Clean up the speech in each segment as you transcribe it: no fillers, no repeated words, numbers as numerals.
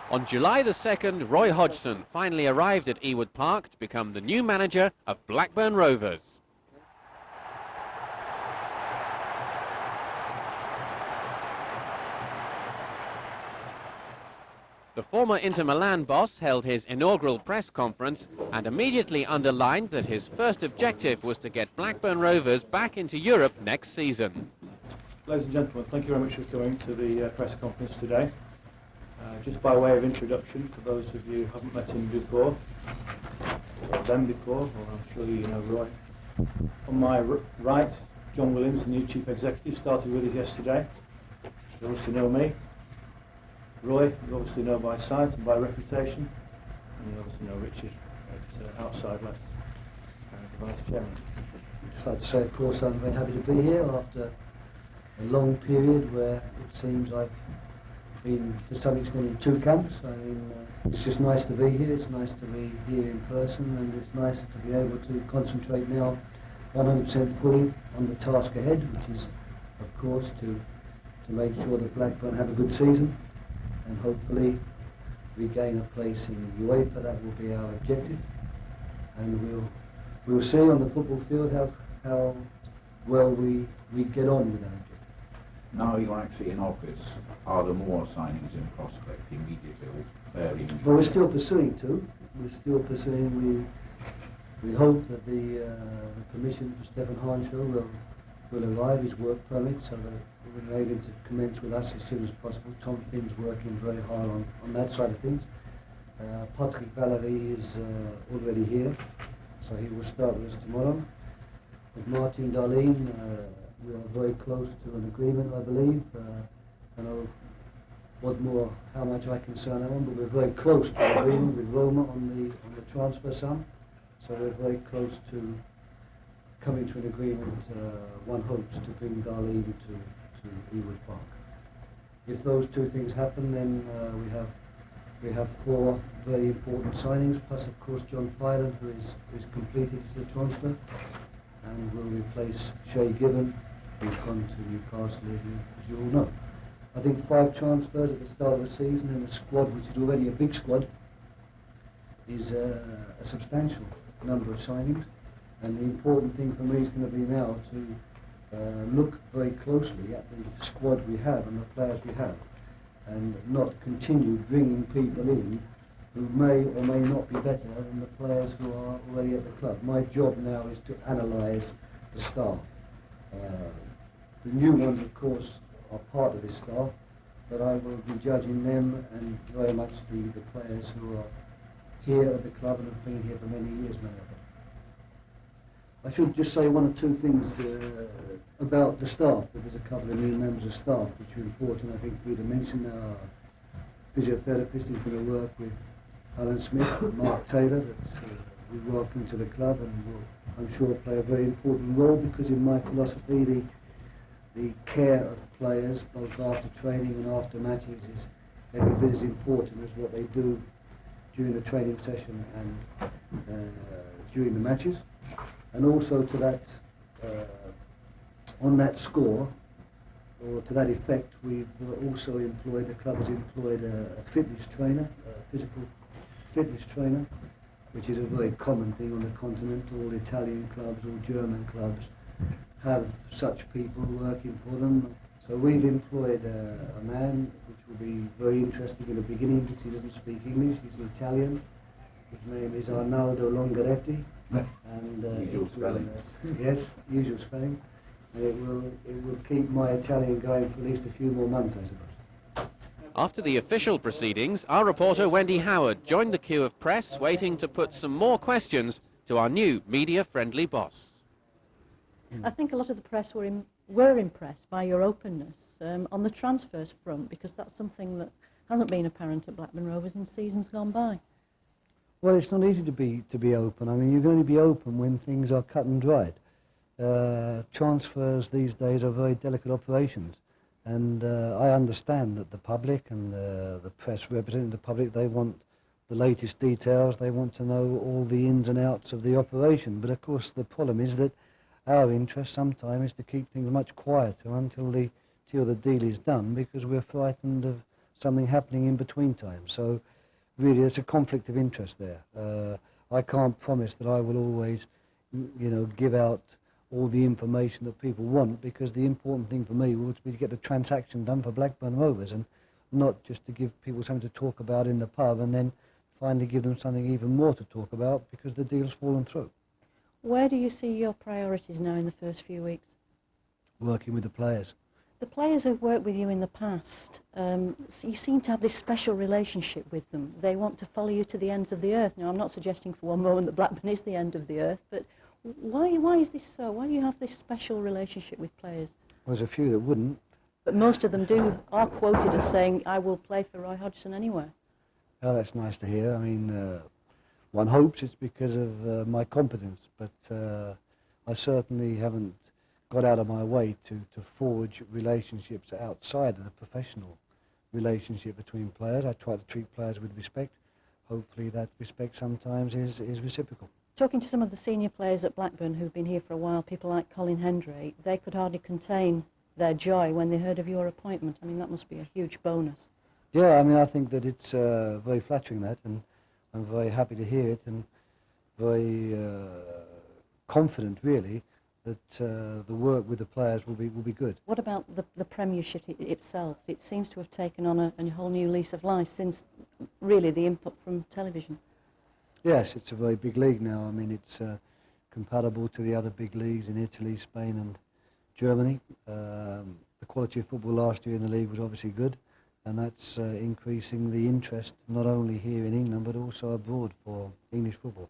On July the 2nd, Roy Hodgson finally arrived at Ewood Park to become the new manager of Blackburn Rovers. The former Inter Milan boss held his inaugural press conference and immediately underlined that his first objective was to get Blackburn Rovers back into Europe next season. Ladies and gentlemen, thank you very much for coming to the press conference today. Just by way of introduction, for those of you who haven't met him before, or them before, or I'm sure you know Roy. On my right, John Williams, the new Chief Executive, started with us yesterday. You obviously know me. Roy, you obviously know by sight and by reputation. And you obviously know Richard at outside left, the Vice Chairman. I'd just like to say, of course, I'm very happy to be here after a long period where it seems I've been to some extent in two camps. I mean, it's just nice to be here, it's nice to be here in person, and it's nice to be able to concentrate now 100% fully on the task ahead, which is, of course, to make sure that Blackburn have a good season and hopefully regain a place in UEFA. That will be our objective, and we'll see on the football field how well we get on with that objective. Now you're actually in office, are there more signings in prospect immediately or fairly immediately? Well, we're still pursuing two. We're still pursuing. We hope that the permission for Stefan Hanshaw will arrive, his work permit, so that we're able to commence with us as soon as possible. Tom Finn's working very hard on that side of things. Patrick Valery is already here, so he will start with us tomorrow. With MARTIN DAHLIN, we are very close to an agreement, I believe. I know how much I can say on that one, but we're very close to an agreement with Roma on the transfer sum. So we're very close to coming to an agreement. One hopes to bring Dahlin to Ewood Park. If those two things happen, then we have four very important signings, plus of course John FILAN, who is completed the transfer, and will replace Shay Gibbon, who's gone to Newcastle, as you all know. I think 5 transfers at the start of the season, and the squad, which is already a big squad, is a substantial number of signings. And the important thing for me is going to be now to look very closely at the squad we have and the players we have, and not continue bringing people in who may or may not be better than the players who are already at the club. My job now is to analyse the staff. The new ones, of course, are part of this staff, but I will be judging them and very much the players who are here at the club and have been here for many years, many of them. I should just say one or two things about the staff. There's a couple of new members of staff which are important, I think, for you to mention. Our physiotherapist is going to work with Alan Smith and Mark Taylor, that we welcome to the club and will, I'm sure, play a very important role, because in my philosophy the care of players, both after training and after matches, is every bit as important as what they do during the training session and during the matches. And also to that, on that score, or to that effect, we've also employed, the club has employed a fitness trainer, a physical fitness trainer, which is a very common thing on the continent. All Italian clubs, all German clubs have such people working for them. So we've employed a man, which will be very interesting in the beginning, because he doesn't speak English, he's an Italian. His name is Arnaldo Longaretti. And usual spelling. Yes, usual spelling. And it will keep my Italian going for at least a few more months, I suppose. After the official proceedings, our reporter Wendy Howard joined the queue of press, waiting to put some more questions to our new media-friendly boss. I think a lot of the press were were impressed by your openness on the transfers front, because that's something that hasn't been apparent at Blackburn Rovers in seasons gone by. Well, it's not easy to be open. I mean, you can only be open when things are cut and dried. Transfers these days are very delicate operations, and I understand that the public and the press representing the public, they want the latest details, they want to know all the ins and outs of the operation, but of course the problem is that our interest sometimes is to keep things much quieter until the deal is done, because we're frightened of something happening in between times. So really there's a conflict of interest there. I can't promise that I will always, give out all the information that people want, because the important thing for me would be to get the transaction done for Blackburn Rovers, and not just to give people something to talk about in the pub and then finally give them something even more to talk about because the deal's fallen through. Where do you see your priorities now in the first few weeks? Working with the players. The players who've worked with you in the past, you seem to have this special relationship with them. They want to follow you to the ends of the earth. Now, I'm not suggesting for one moment that Blackburn is the end of the earth, but why is this so? Why do you have this special relationship with players? Well, there's a few that wouldn't. But most of them are quoted as saying, I will play for Roy Hodgson anywhere. Oh, that's nice to hear. I mean, one hopes it's because of my competence, but I certainly haven't got out of my way to forge relationships outside of the professional relationship between players. I try to treat players with respect. Hopefully that respect sometimes is reciprocal. Talking to some of the senior players at Blackburn who've been here for a while, people like Colin Hendry, they could hardly contain their joy when they heard of your appointment. I mean, that must be a huge bonus. Yeah, I mean, I think that it's very flattering, that, and I'm very happy to hear it, and very confident, really, that the work with the players will be good. What about the Premiership itself? It seems to have taken on a whole new lease of life since, really, the input from television. Yes, it's a very big league now. I mean, it's comparable to the other big leagues in Italy, Spain and Germany. The quality of football last year in the league was obviously good, and that's increasing the interest not only here in England but also abroad for English football.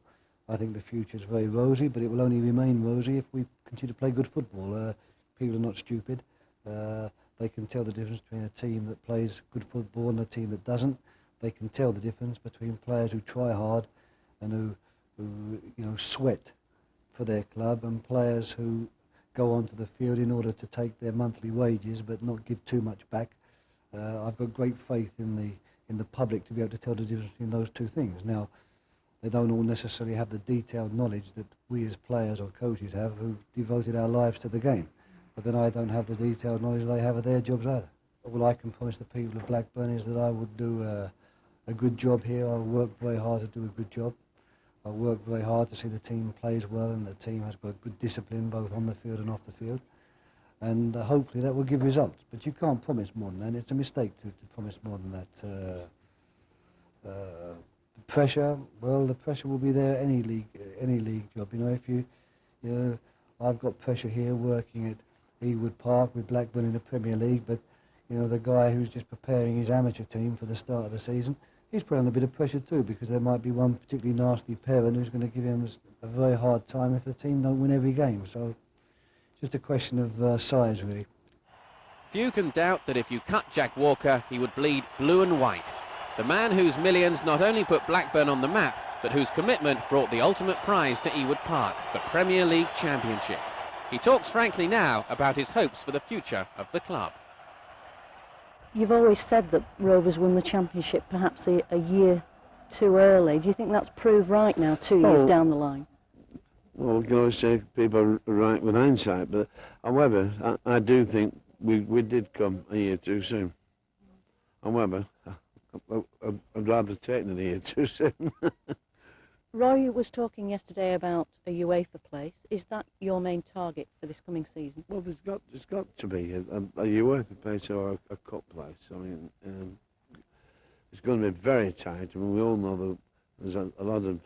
I think the future is very rosy, but it will only remain rosy if we continue to play good football. People are not stupid. They can tell the difference between a team that plays good football and a team that doesn't. They can tell the difference between players who try hard and who sweat for their club, and players who go onto the field in order to take their monthly wages but not give too much back. I've got great faith in the public to be able to tell the difference between those two things. Now, they don't all necessarily have the detailed knowledge that we as players or coaches have, who devoted our lives to the game. But then I don't have the detailed knowledge they have of their jobs either. All I can promise the people of Blackburn is that I would do a good job here. I'll work very hard to do a good job. I'll work very hard to see the team plays well and the team has got good discipline both on the field and off the field. And hopefully that will give results. But you can't promise more than that. It's a mistake to promise more than that. The pressure, well, the pressure will be there any league job. I've got pressure here working at Ewood Park with Blackburn in the Premier League, but the guy who's just preparing his amateur team for the start of the season, he's put on a bit of pressure too, because there might be one particularly nasty parent who's going to give him a very hard time if the team don't win every game. So it's just a question of size, really. Few can doubt that if you cut Jack Walker, he would bleed blue and white. The man whose millions not only put Blackburn on the map, but whose commitment brought the ultimate prize to Ewood Park, the Premier League Championship. He talks frankly now about his hopes for the future of the club. You've always said that Rovers won the Championship perhaps a year too early. Do you think that's proved right now, 2 years down the line? Well, we can always say people are right with hindsight, but however, I do think we did come a year too soon. However, I'd rather take it a year too soon. Roy was talking yesterday about a UEFA place. Is that your main target for this coming season? Well, there's got to be a UEFA place or a cup place. I mean, it's going to be very tight. I mean, we all know that there's a lot of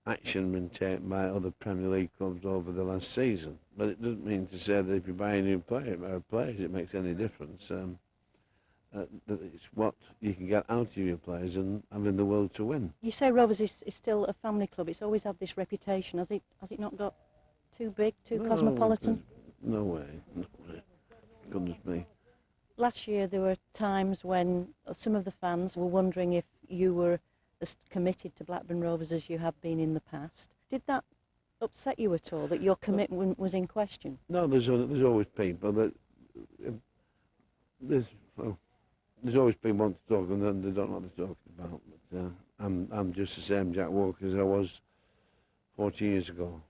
action been taken by other Premier League clubs over the last season. But it doesn't mean to say that if you buy a new player or players, it makes any difference. That it's what you can get out of your players and having the will to win. You say Rovers is still a family club. It's always had this reputation. Has it not got too big, too cosmopolitan? No way. Goodness me. Last year there were times when some of the fans were wondering if you were as committed to Blackburn Rovers as you have been in the past. Did that upset you at all, that your commitment was in question? No, there's always people that there's always people want to talk and then they don't know what they're talking about. But I'm just the same Jack Walker as I was 40 years ago.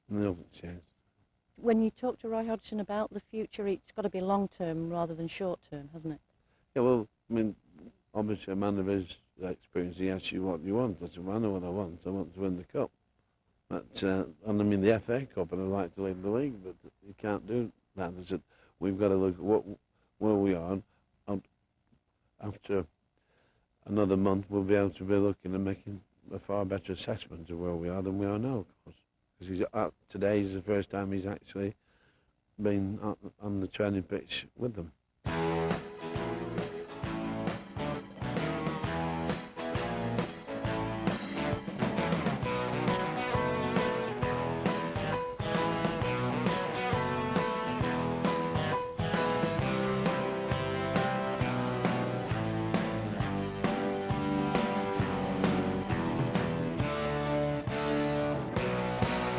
Nothing's changed. When you talk to Roy Hodgson about the future, it's got to be long-term rather than short-term, hasn't it? Yeah, well, I mean, obviously a man of his experience, he asks you what you want. I said, well, I know what I want. I want to win the cup. But, and I mean the FA Cup, and I'd like to lead the league, but you can't do that. I said, we've got to look at where we are, and after another month we'll be able to be looking and making a far better assessment of where we are than we are now, of course. Because today is the first time he's actually been on the training pitch with them.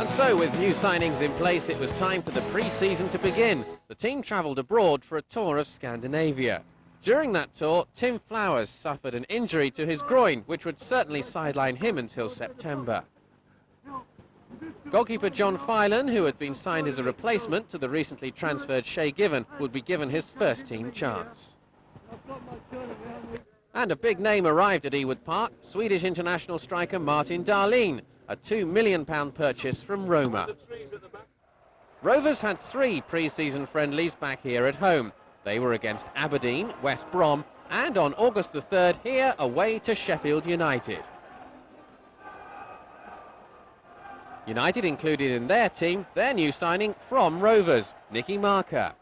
And so, with new signings in place, it was time for the pre-season to begin. The team travelled abroad for a tour of Scandinavia. During that tour, Tim Flowers suffered an injury to his groin, which would certainly sideline him until September. Goalkeeper John Filan, who had been signed as a replacement to the recently transferred Shay Given, would be given his first-team chance. And a big name arrived at Ewood Park, Swedish international striker MARTIN DAHLIN, a £2 million purchase from Roma. Rovers had 3 pre-season friendlies back here at home. They were against Aberdeen, West Brom, and on August the 3rd here away to Sheffield United. United included in their team their new signing from Rovers, Nicky Marker.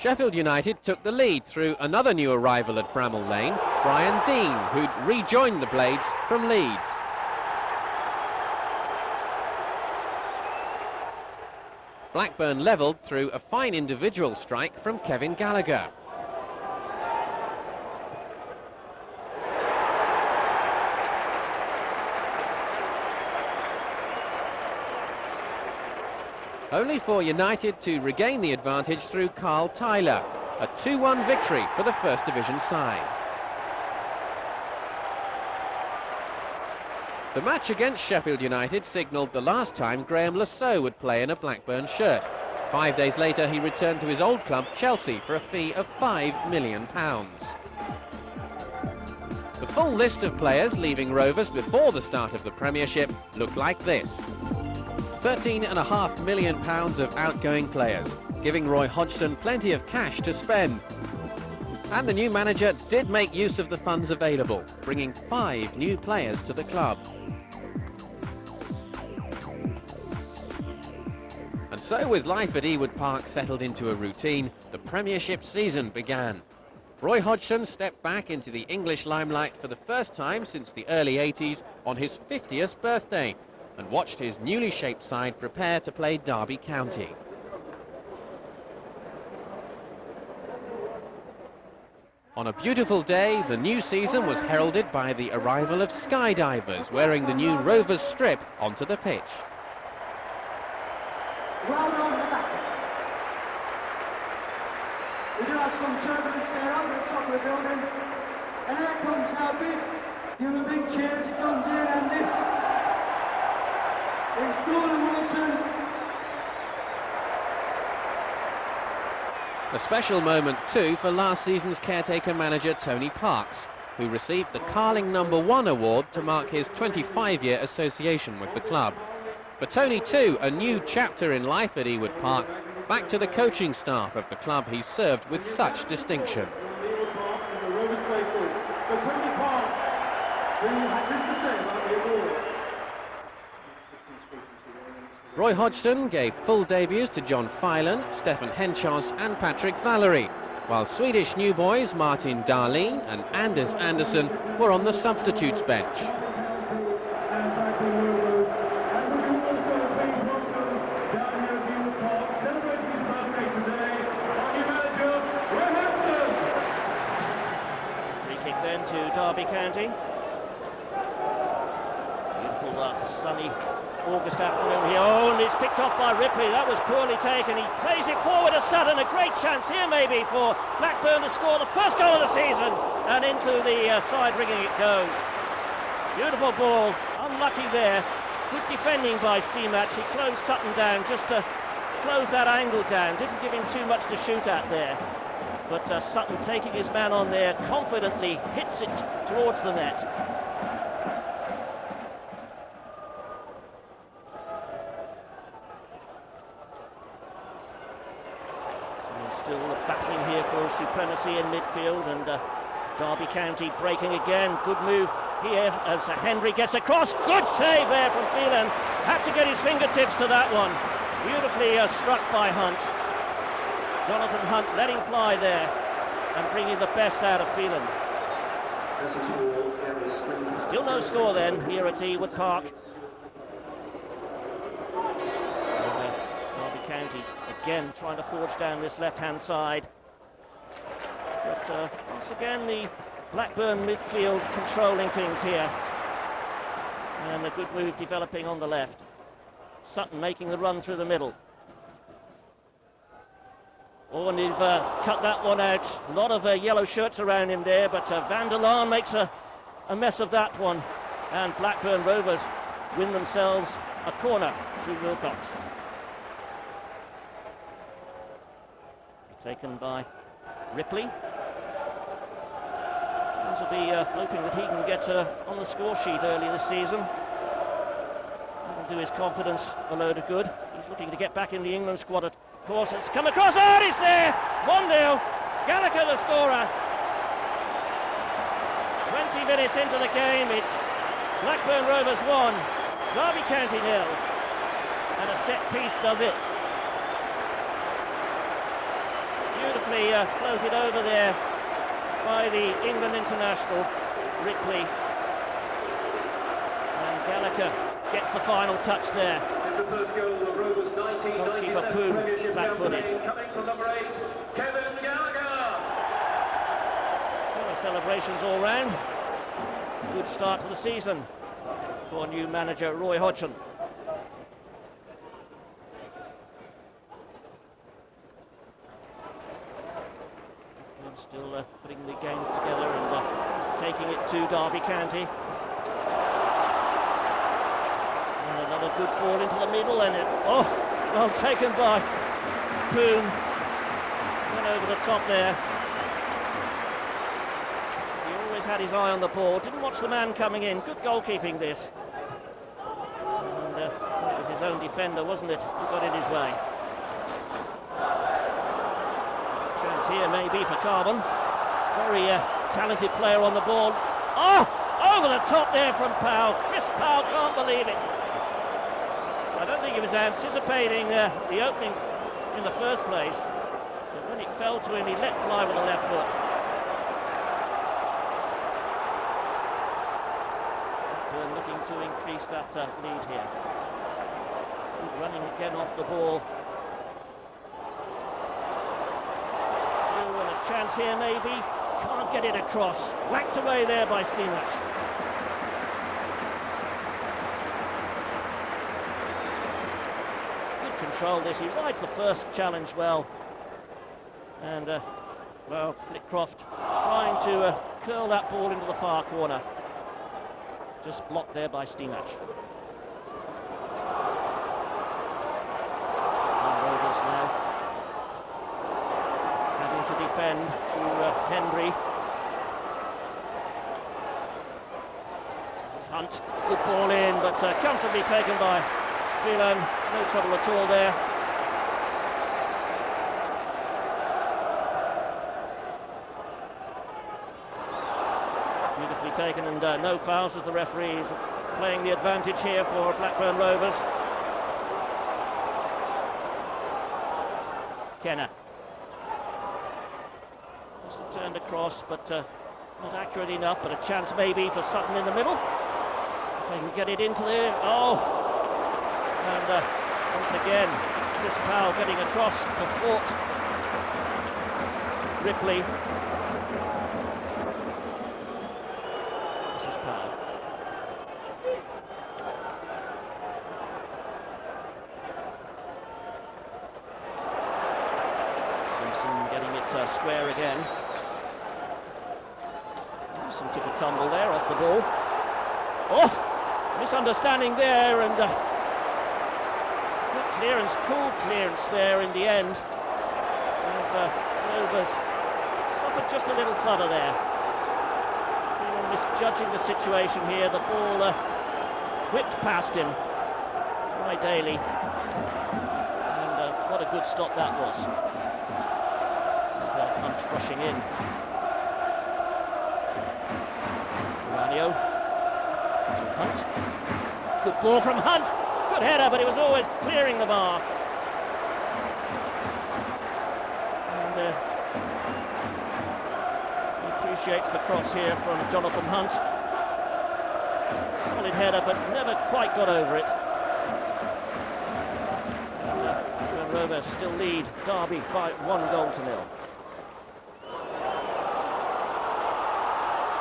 Sheffield United took the lead through another new arrival at Bramall Lane, Brian Dean, who'd rejoined the Blades from Leeds. Blackburn levelled through a fine individual strike from Kevin Gallagher. Only for United to regain the advantage through Carl Tyler. A 2-1 victory for the First Division side. The match against Sheffield United signalled the last time Graham Lasso would play in a Blackburn shirt. 5 days later he returned to his old club Chelsea for a fee of £5 million. The full list of players leaving Rovers before the start of the Premiership looked like this. £13.5 million of outgoing players, giving Roy Hodgson plenty of cash to spend. And the new manager did make use of the funds available, bringing 5 new players to the club. And so, with life at Ewood Park settled into a routine, the Premiership season began. Roy Hodgson stepped back into the English limelight for the first time since the early 80s on his 50th birthday, and watched his newly shaped side prepare to play Derby County. On a beautiful day, the new season was heralded by the arrival of skydivers wearing the new Rovers strip onto the pitch. Well done with that. We do have some turbulence there up at the top of the building. And there comes our big, give a big cheer to John Deere and this. It's Gordon Wilson. A special moment too for last season's caretaker manager Tony Parks, who received the Carling No. 1 award to mark his 25-year association with the club. For Tony too, a new chapter in life at Ewood Park, back to the coaching staff of the club he served with such distinction. Roy Hodgson gave full debuts to John Filan, Stefan Henchos and Patrick Valery, while Swedish new boys Martin Dahlin and Anders Andersson were on the substitutes bench. County. Beautiful sunny August afternoon here. Oh, and it's picked off by Ripley. That was poorly taken. He plays it forward to Sutton. A great chance here maybe for Blackburn to score the first goal of the season. And into the side rigging it goes. Beautiful ball. Unlucky there. Good defending by Steamach. He closed Sutton down just to close that angle down. Didn't give him too much to shoot at there. But Sutton, taking his man on there, confidently hits it towards the net. Still battling here for supremacy in midfield, and Derby County breaking again. Good move here as Hendry gets across. Good save there from Phelan. Had to get his fingertips to that one. Beautifully struck by Hunt. Jonathan Hunt letting fly there and bringing the best out of Phelan. Still no score then here at Ewood Park. Derby County again trying to forge down this left-hand side. But once again the Blackburn midfield controlling things here. And a good move developing on the left. Sutton making the run through the middle. Oh, and they've cut that one out. A lot of yellow shirts around him there, but Van der Laan makes a mess of that one. And Blackburn Rovers win themselves a corner through Wilcox. Taken by Ripley. Seems to be hoping that he can get on the score sheet early this season. That'll do his confidence a load of good. He's looking to get back in the England squad. Of course, it's come across. Oh, it's there! 1-0. Gallagher the scorer. 20 minutes into the game, it's Blackburn Rovers 1, Derby County 0. And a set piece does it. Beautifully floated over there by the England international, Ripley. And Gallagher gets the final touch there. It's the first goal of Rovers 1997 Premiership campaign, coming from number 8, Kevin Gallagher. So celebrations all round. Good start to the season for new manager Roy Hodgson. Still putting the game together and taking it to Derby County. And another good ball into the middle, and it, oh, well taken by Poon. Went over the top there. He always had his eye on the ball, didn't watch the man coming in. Good goalkeeping this. And it was his own defender, wasn't it, who got in his way. Here maybe for Carbon. Very talented player on the ball. Oh, over the top there from Powell. Chris Powell can't believe it. I don't think he was anticipating the opening in the first place. So when it fell to him, he let fly with the left foot. We're looking to increase that lead here. Good running again off the ball. Chance here maybe, can't get it across, whacked away there by Steamach. Good control this, he rides the first challenge well, and well, Flitcroft trying to curl that ball into the far corner, just blocked there by Steamach. Rovers now to defend through Hendry. This is Hunt, good ball in, but comfortably taken by Phelan. No trouble at all there. Beautifully taken, and no fouls as the referees playing the advantage here for Blackburn Rovers. Kenner. Turned across, but not accurate enough, but a chance maybe for Sutton in the middle. If they can get it into there. Oh! And once again, Chris Powell getting across to thwart Ripley. Martin getting it square again. Some tip and tumble there off the ball. Oh! Misunderstanding there, and good clearance, cool clearance there in the end. As Rovers suffered just a little flutter there. Even misjudging the situation here, the ball whipped past him. ROY Daly. And what a good stop that was. And, Hunt rushing in. Ranio. Hunt. Good ball from Hunt. Good header, but it was always clearing the mark. And he appreciates the cross here from Jonathan Hunt. Solid header, but never quite got over it. And Blackburn Rovers still lead Derby by 1-0.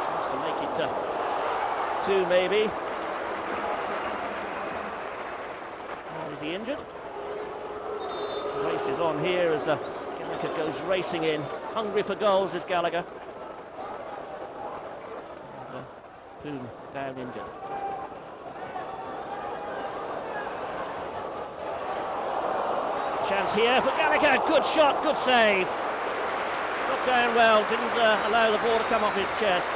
Chance to make it 2 maybe. Is he injured? The race is on here as Gallagher goes racing in. Hungry for goals is Gallagher. And, Poon down injured. Chance here for Gallagher. Good shot, good save. Got down well, didn't allow the ball to come off his chest.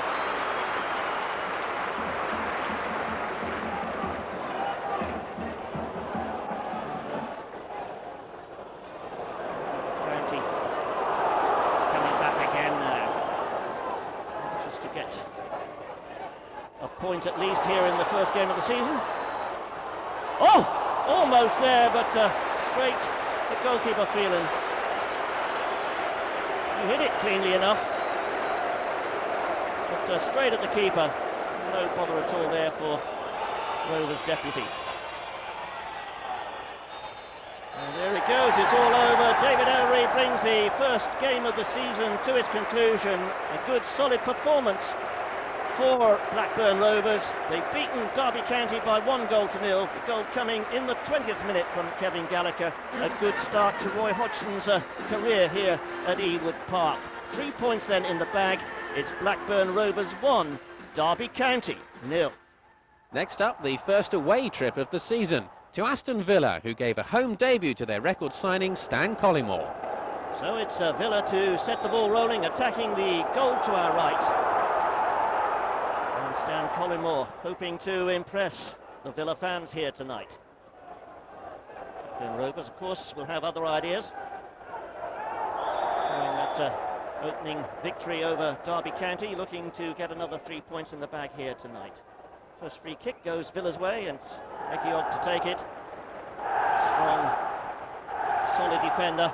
Point at least here in the first game of the season. Oh! Almost there, but straight to goalkeeper FILAN. He hit it cleanly enough, but straight at the keeper. No bother at all there for Rovers deputy. And there it goes, it's all over. David Ellery brings the first game of the season to its conclusion. A good solid performance for Blackburn Rovers. They've beaten Derby County by 1-0. The goal coming in the 20th minute from Kevin Gallagher. A good start to ROY HODGSON's career here at Ewood Park. 3 points then in the bag. It's Blackburn Rovers 1, Derby County 0. Next up, the first away trip of the season to Aston Villa, who gave a home debut to their record signing Stan Collymore. So it's Villa to set the ball rolling, attacking the goal to our right. Stan Collymore hoping to impress the Villa fans here tonight. The Rovers, of course, will have other ideas. Following that opening victory over Derby County, looking to get another 3 points in the bag here tonight. First free kick goes Villa's way, and it's Ewood to take it. Strong, solid defender.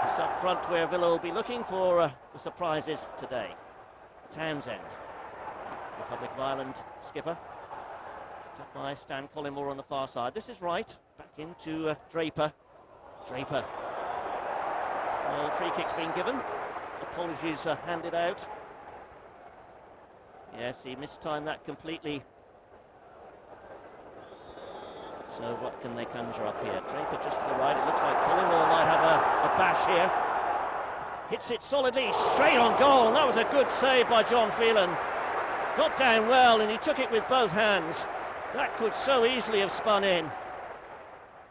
It's up front where Villa will be looking for the surprises today. Townsend. Republic of Ireland skipper, picked up by Stan Collymore on the far side. This is right, back into Draper. Draper. Well, free kick's been given. Apologies handed out. Yes, he mistimed that completely. So what can they conjure up here? Draper just to the right. It looks like Collymore might have a bash here. Hits it solidly, straight on goal. And that was a good save by John Phelan. Got down well, and he took it with both hands. That could so easily have spun in.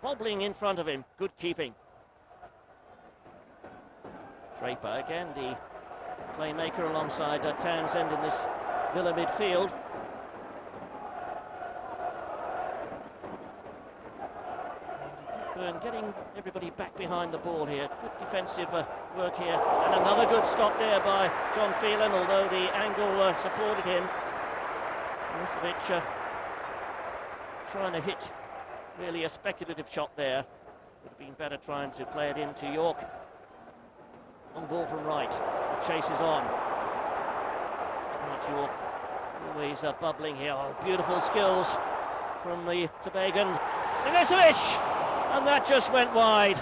Bobbling in front of him. Good keeping. Draper again, the playmaker alongside Townsend in this Villa midfield. Blackburn getting everybody back behind the ball here. Good defensive work here, and another good stop there by John Phelan, although the angle supported him. Milicevic trying to hit really a speculative shot there. Would have been better trying to play it into York. On ball from right, the chase is on. Right, York always bubbling here. Oh, beautiful skills from the Tobagan. Milicevic! And that just went wide.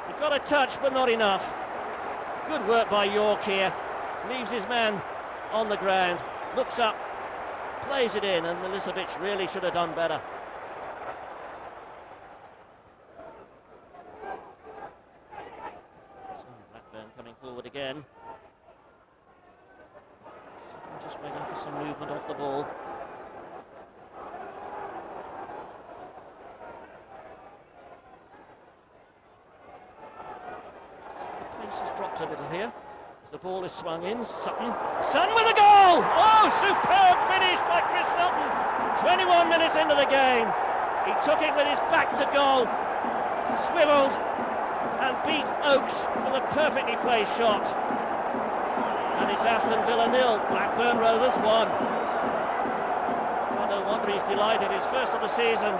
He got a touch, but not enough. Good work by York here. Leaves his man on the ground, looks up, plays it in, and Milicevic really should have done better. So again. I'm just waiting for some movement off the ball. The pace has dropped a little here as the ball is swung in. Sutton with a goal! Oh, superb finish by Chris Sutton. 21 minutes into the game. He took it with his back to goal, swivelled and beat Oakes with a perfectly placed shot. And it's Aston Villa 0, Blackburn Rovers 1. Well, no wonder he's delighted, his first of the season.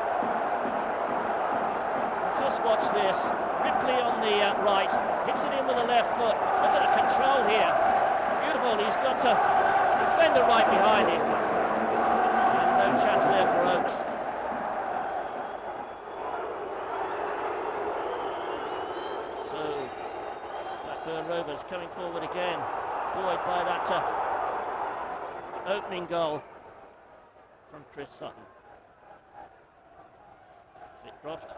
Just watch this, Ripley on the right, hits it in with the left foot. Look at the control here, beautiful. He's got a defender right behind him. And no chance there for Oakes. So, Blackburn Rovers coming forward again. Buoyed by that opening goal from Chris Sutton. Flitcroft.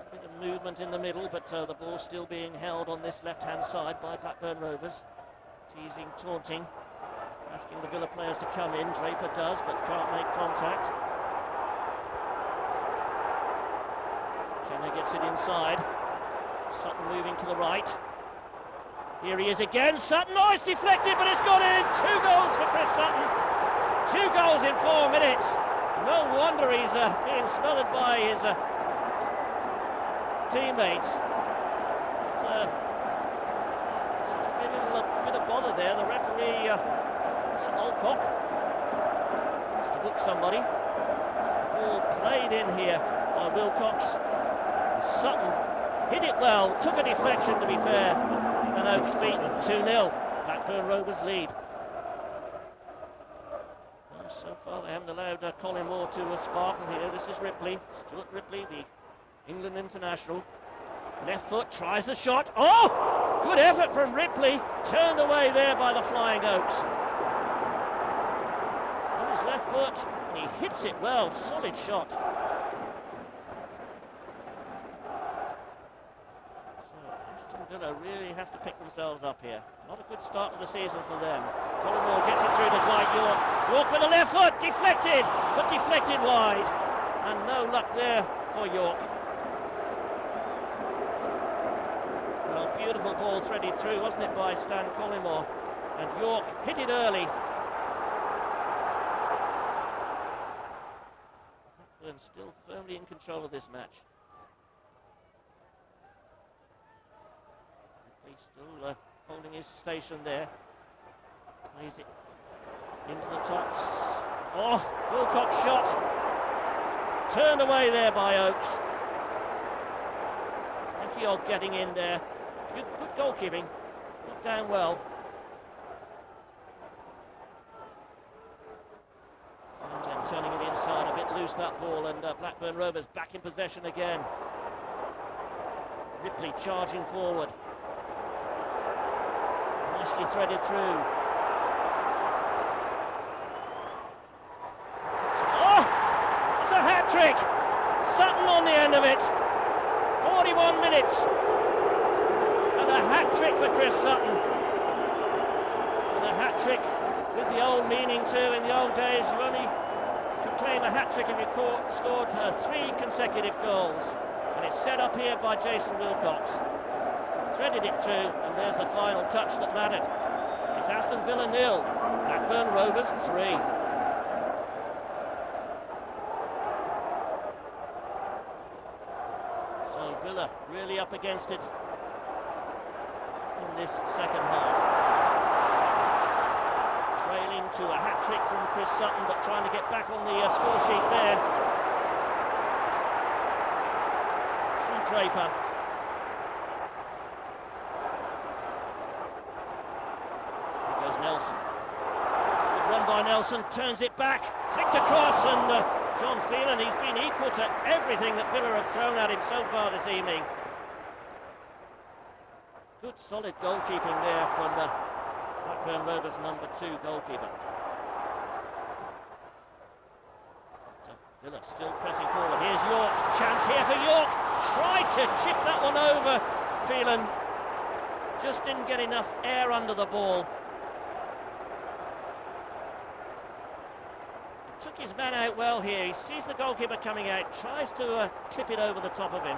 A bit of movement in the middle, but the ball still being held on this left-hand side by Blackburn Rovers. Teasing, taunting, asking the Villa players to come in. Draper does, but can't make contact. Gets it inside. Sutton moving to the right. Here he is again. Sutton, oh, it's deflected, but it's gone in. 2 goals for Chris Sutton. 2 goals in 4 minutes. No wonder he's being smothered by his teammates. It's been a bit of bother there. The referee, Olcock, wants to book somebody. Ball played in here by Wilcox. Sutton hit it well, took a deflection to be fair, and Oakes beaten 2-0. Blackburn Rovers lead. Well, so far they haven't allowed Colin Moore to sparkle here. This is Ripley, Stuart Ripley, the England international. Left foot, tries the shot. Oh! Good effort from Ripley, turned away there by the flying Oakes. On his left foot, and he hits it well, solid shot. Villa really have to pick themselves up here. Not a good start to the season for them. Colin Moore gets it through to Dwight York. York with the left foot, deflected, but deflected wide. And no luck there for York. Well, beautiful ball threaded through, wasn't it, by Stan Collymore? And York hit it early. Blackburn still firmly in control of this match. Still holding his station there. Plays it into the tops. Oh, Wilcox shot. Turned away there by Oakes. Enfield getting in there. Good goalkeeping. Got down well. And then turning it inside, a bit loose that ball, and Blackburn Rovers back in possession again. Ripley charging forward. Nicely threaded through. Oh! It's a hat-trick! Sutton on the end of it. 41 minutes. And a hat-trick for Chris Sutton. And a hat-trick with the old meaning too. In the old days, you only could claim a hat-trick if you scored 3 consecutive goals. And it's set up here by Jason Wilcox. Threaded it through, and there's the final touch that mattered. It's Aston Villa 0, Blackburn Rovers 3. So Villa really up against it in this second half. Trailing to a hat-trick from Chris Sutton, but trying to get back on the score sheet there. Through Draper. Nelson. Good run by Nelson, turns it back, flicked across, and John Phelan, he's been equal to everything that Villa have thrown at him so far this evening. Good solid goalkeeping there from Blackburn Rovers number 2 goalkeeper. So Villa still pressing forward. Here's York. Chance here for York. Tried to chip that one over. Phelan just didn't get enough air under the ball. He took his man out well here. He sees the goalkeeper coming out. Tries to clip it over the top of him.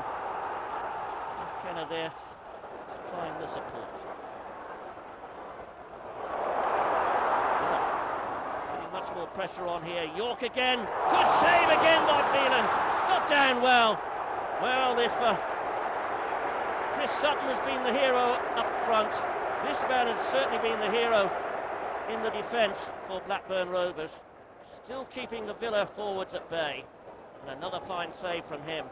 Kenner there supplying the support. Much more pressure on here. York again. Good save again by Phelan. Got down well. Well, if Chris Sutton has been the hero up front, this man has certainly been the hero in the defence for Blackburn Rovers. Still keeping the Villa forwards at bay. And another fine save from him.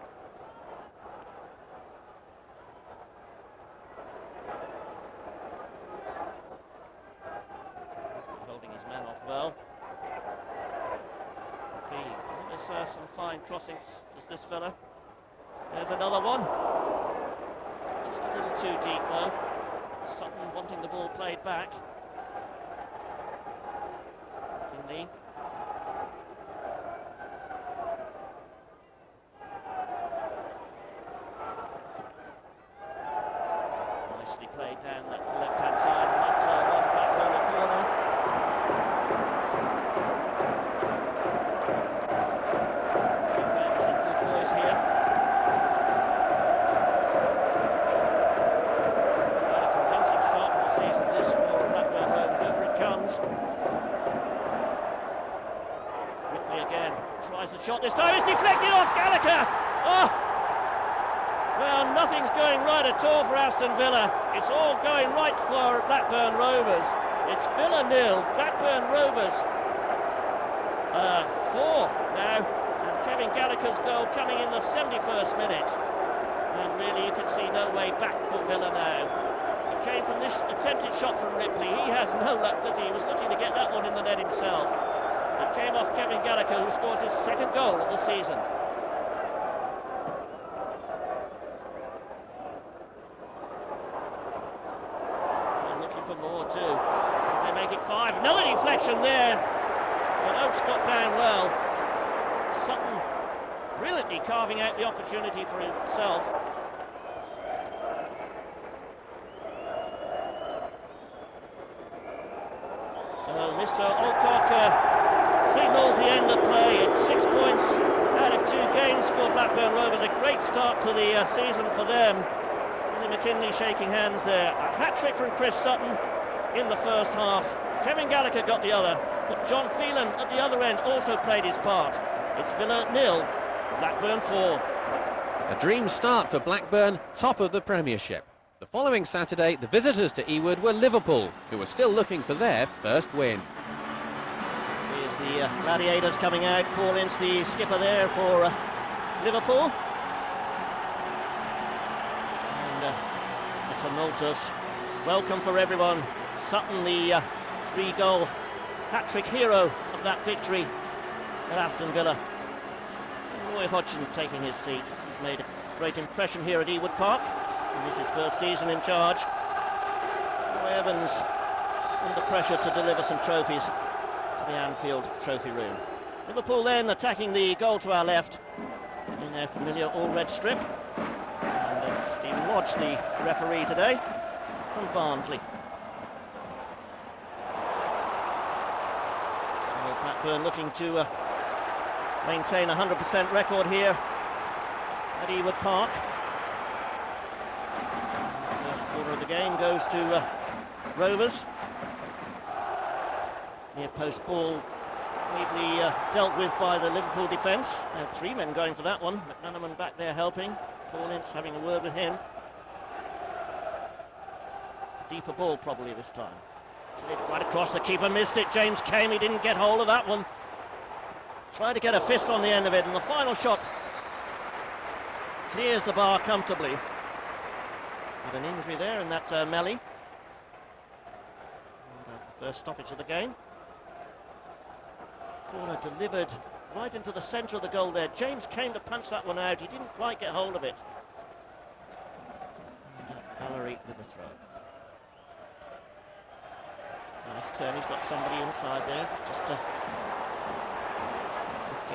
Holding his man off well. Some fine crossings, does this fella. There's another one. Just a little too deep though. Sutton wanting the ball played back. Finley. Nicely played down that left-hand side, and that's one back on the corner. Shot this time, it's deflected off Gallagher. Oh! Well, nothing's going right at all for Aston Villa. It's all going right for Blackburn Rovers. It's Villa 0, Blackburn Rovers 4 now. And Kevin Gallagher's goal coming in the 71st minute. And really you can see no way back for Villa now. It came from this attempted shot from Ripley. He has no luck, does he? He was looking to get that one in the net himself. It came off Kevin Gallagher, who scores his second goal of the season. And looking for more too. They make it 5. Another deflection there. But Oakes got down well. Sutton brilliantly carving out the opportunity for himself. So Mr. Alcock signals the end of play. It's 6 points out of 2 games for Blackburn Rovers. A great start to the season for them. Billy McKinley shaking hands there. A hat-trick from Chris Sutton in the first half. Kevin Gallagher got the other, but John Phelan at the other end also played his part. It's Villa 0, Blackburn 4. A dream start for Blackburn, top of the Premiership. The following Saturday, the visitors to Ewood were Liverpool, who were still looking for their first win. The Gladiators coming out. Paul Ince, the skipper there for Liverpool. And a tumultuous welcome for everyone. Sutton, the 3-goal hat-trick hero of that victory at Aston Villa. And Roy Hodgson taking his seat. He's made a great impression here at Ewood Park. And this is his first season in charge. Roy Evans under pressure to deliver some trophies to the Anfield trophy room. Liverpool then attacking the goal to our left in their familiar all-red strip. And Stephen Lodge, the referee today, from Barnsley. So Blackburn looking to maintain a 100% record here at Ewood Park. The first quarter of the game goes to Rovers. Near post ball, neatly dealt with by the Liverpool defence. 3 men going for that one. McManaman back there helping. Paul Ince having a word with him. Deeper ball probably this time. Right across, the keeper missed it. James came, he didn't get hold of that one. Tried to get a fist on the end of it, and the final shot clears the bar comfortably. With an injury there, and that's Melly. First stoppage of the game. Corner delivered right into the centre of the goal there. James came to punch that one out. He didn't quite get hold of it. And Valery with the throw. Nice turn. He's got somebody inside there. Just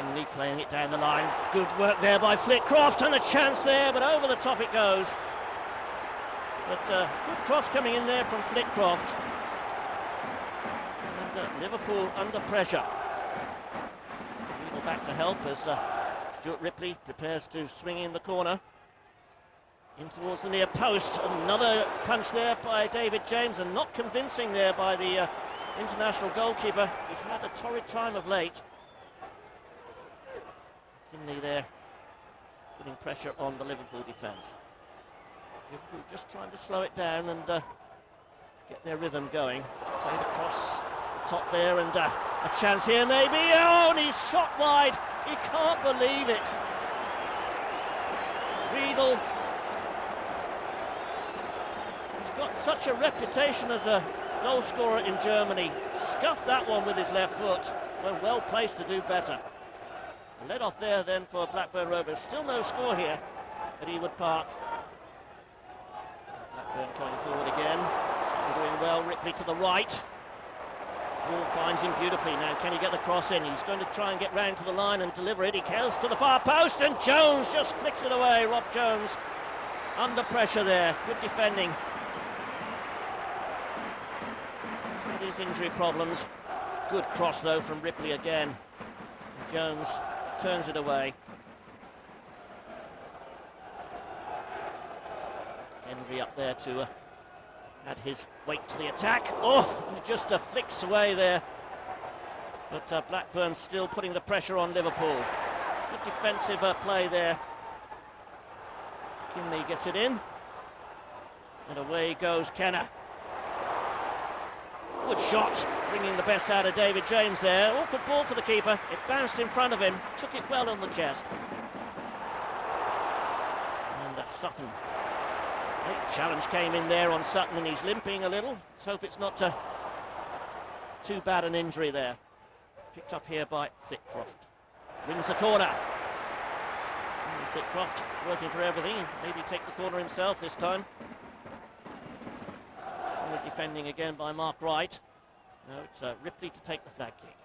Henry playing it down the line. Good work there by Flitcroft, and a chance there, but over the top it goes. But good cross coming in there from Flitcroft. And Liverpool under pressure. Riedel back to help as Stuart Ripley prepares to swing in the corner. In towards the near post. Another punch there by David James, and not convincing there by the international goalkeeper. He's had a torrid time of late. Kinley there putting pressure on the Liverpool defence. Liverpool just trying to slow it down and get their rhythm going. Played across the top there, and a chance here maybe. Oh, and he's shot wide. You can't believe it. Riedel. He's got such a reputation as a goal scorer in Germany. Scuffed that one with his left foot when well placed to do better. Led off there then for Blackburn Rovers. Still no score here at Ewood Park. Blackburn coming forward again. Doing well. Ripley to the right. Ball finds him beautifully. Now can he get the cross in? He's going to try and get round to the line and deliver it. He curls to the far post, and Jones just flicks it away. Rob Jones under pressure there. Good defending. With his injury problems. Good cross though from Ripley again. And Jones turns it away. Henry up there to add his weight to the attack. Oh, he just flicks away there. But Blackburn still putting the pressure on Liverpool. Good defensive play there. Kinley gets it in. And away goes Kenner. Good shot, bringing the best out of David James there. Awkward ball for the keeper. It bounced in front of him, took it well on the chest. And Sutton. Late challenge came in there on Sutton, and he's limping a little. Let's hope it's not too bad an injury there. Picked up here by Flitcroft. Wins the corner. Flitcroft working for everything. Maybe take the corner himself this time. Defending again by Mark Wright. No, it's Ripley to take the flag kick.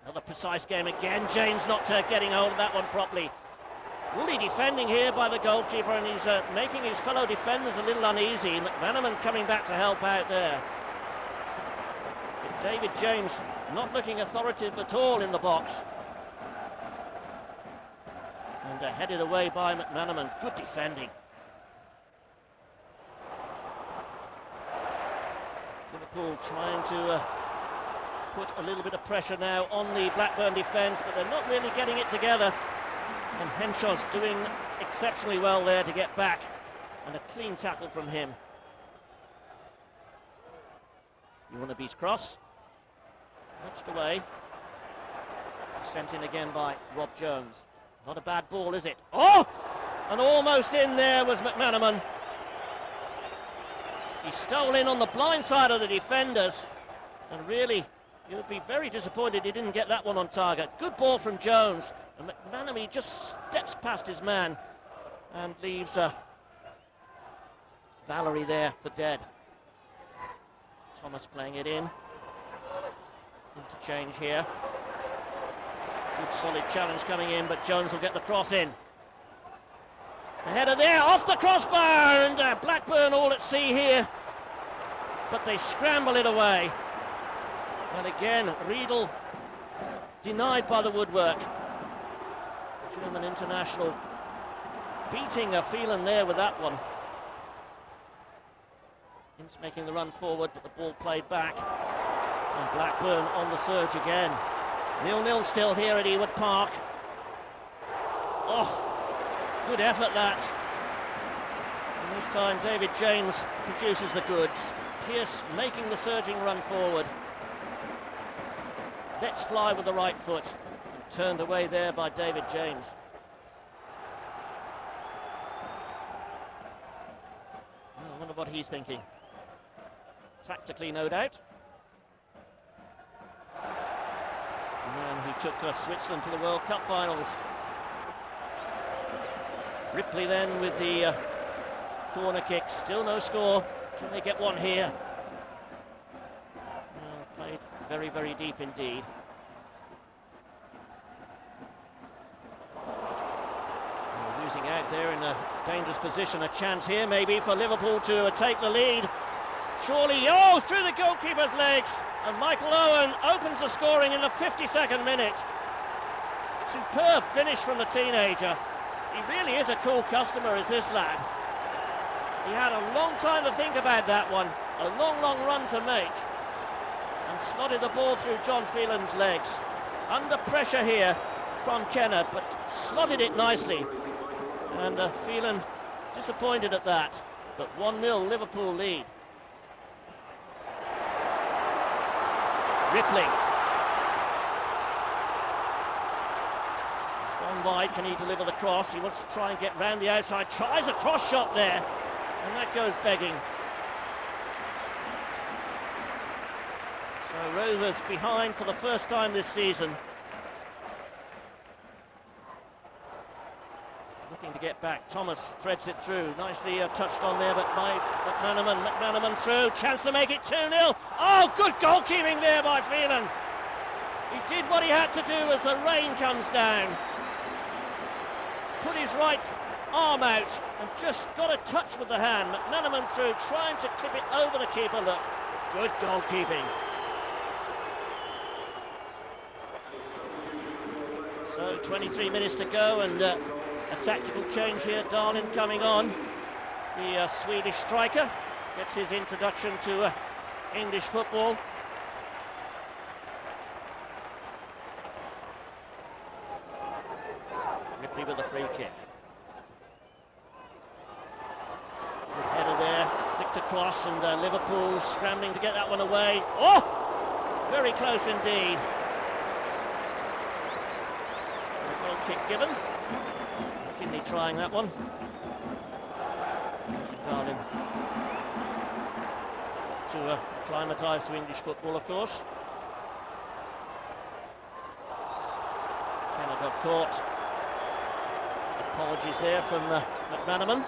Another precise game again. James not getting hold of that one properly. Woolly defending here by the goalkeeper, and he's making his fellow defenders a little uneasy. McManaman coming back to help out there. But David James not looking authoritative at all in the box. And headed away by McManaman. Good defending. Liverpool trying to put a little bit of pressure now on the Blackburn defence, but they're not really getting it together. And Henshaw's doing exceptionally well there to get back, and a clean tackle from him. Iwanabe's cross, nudged away, sent in again by Rob Jones. Not a bad ball, is it? Oh! And almost in there was McManaman. He stole in on the blind side of the defenders, and really, you'll be very disappointed he didn't get that one on target. Good ball from Jones, and McManaman just steps past his man and leaves Valery there for dead. Thomas playing it in. Interchange here. Good solid challenge coming in, but Jones will get the cross in. The header there, off the crossbar, and Blackburn all at sea here. But they scramble it away. And again, Riedel denied by the woodwork. German international beating FILAN there with that one. Ince making the run forward, but the ball played back. And Blackburn on the surge again. 0-0 still here at Ewood Park. Oh! Good effort that. And this time David James produces the goods. Pearce making the surging run forward. Lets fly with the right foot. And turned away there by David James. I wonder what he's thinking. Tactically, no doubt. The man who took Switzerland to the World Cup finals. Ripley then with the corner kick, still no score. Can they get one here? Well, played very, very deep indeed. they're in a dangerous position, a chance here maybe for Liverpool to take the lead. Surely, oh, through the goalkeeper's legs, and Michael Owen opens the scoring in the 52nd minute. Superb finish from the teenager. He really is a cool customer, is this lad. He had a long time to think about that one, a long run to make, and slotted the ball through John Phelan's legs. Under pressure here from Kenner, but slotted it nicely, and Phelan disappointed at that, but 1-0 Liverpool lead. Rippling. He's gone wide, can he deliver the cross? He wants to try and get round the outside, tries a cross shot there, and that goes begging. So Rovers behind for the first time this season. Looking to get back, Thomas threads it through, nicely touched on there, but by McManaman through, chance to make it 2-0. Oh, good goalkeeping there by Phelan. He did what he had to do as the rain comes down. Put his right arm out and just got a touch with the hand. McManaman through, trying to clip it over the keeper. Look, good goalkeeping. So 23 minutes to go, and a tactical change here. Dahlin coming on. The Swedish striker gets his introduction to English football. Ripley with the free kick. Good header there, flicked across, and Liverpool scrambling to get that one away. Oh! Very close indeed. Goal kick given. Kinley trying that one. Dahlin to acclimatise to English football, of course. Kenner got caught. Apologies there from McManaman.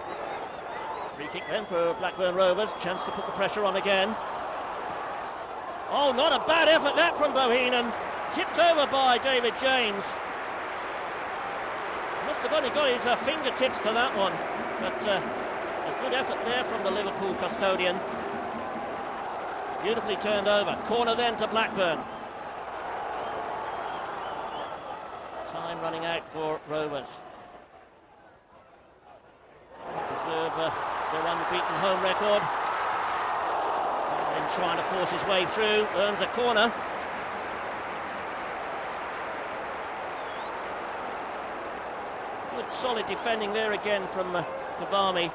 Free kick then for Blackburn Rovers. Chance to put the pressure on again. Oh, not a bad effort that from Bohinen. Tipped over by David James. Must have only got his fingertips to that one, but a good effort there from the Liverpool custodian. Beautifully turned over. Corner then to Blackburn. Time running out for Rovers. Preserve their unbeaten home record. Dahlin trying to force his way through, earns a corner. Good solid defending there again from Kavami.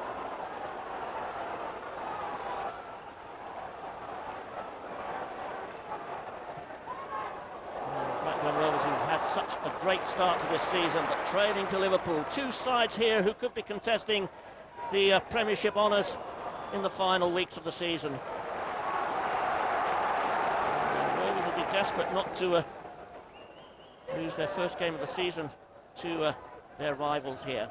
Blackburn Rovers, who've had such a great start to this season, but trailing to Liverpool. Two sides here who could be contesting the Premiership honours in the final weeks of the season. Rovers will be desperate not to lose their first game of the season to their rivals here.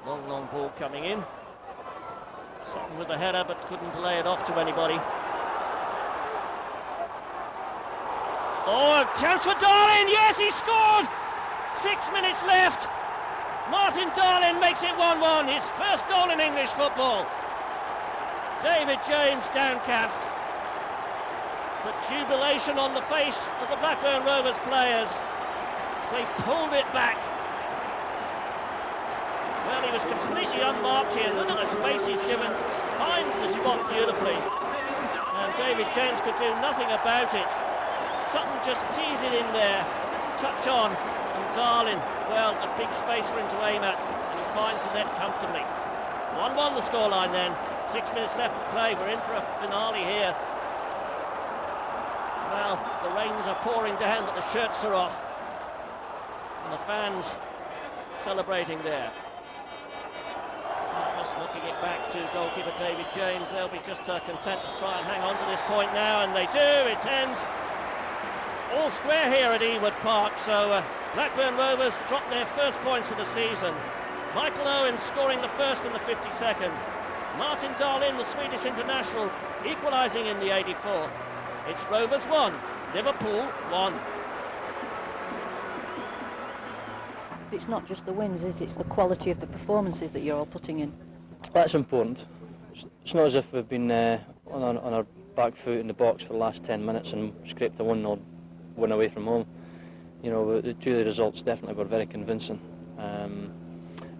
Long ball coming in. Sutton with the header, but couldn't lay it off to anybody. Oh, chance for Dahlin! Yes, he scored! 6 minutes left. Martin Dahlin makes it 1-1. His first goal in English football. David James downcast, but jubilation on the face of the Blackburn Rovers players. They pulled it back. Well, he was completely unmarked here. Look at the space he's given. Finds the spot beautifully, and David James could do nothing about it. Sutton just teased it in there, touch on, and Dahlin, well, a big space for him to aim at, and he finds the net comfortably. 1-1 the scoreline then. 6 minutes left to play. We're in for a finale here. Well, the rains are pouring down, but the shirts are off, and the fans celebrating there. Marcus looking it back to goalkeeper David James. They'll be just content to try and hang on to this point now, and they do. It ends all square here at Ewood Park. So Blackburn Rovers drop their first points of the season. Michael Owen scoring the first in the 52nd. Martin Dahlin, the Swedish international, equalising in the 84th. It's Rovers 1, Liverpool 1. It's not just the wins, is it? It's the quality of the performances that you're all putting in. That's important. It's not as if we've been on our back foot in the box for the last 10 minutes and scraped a 1-0 win away from home. You know, the two of the results definitely were very convincing. And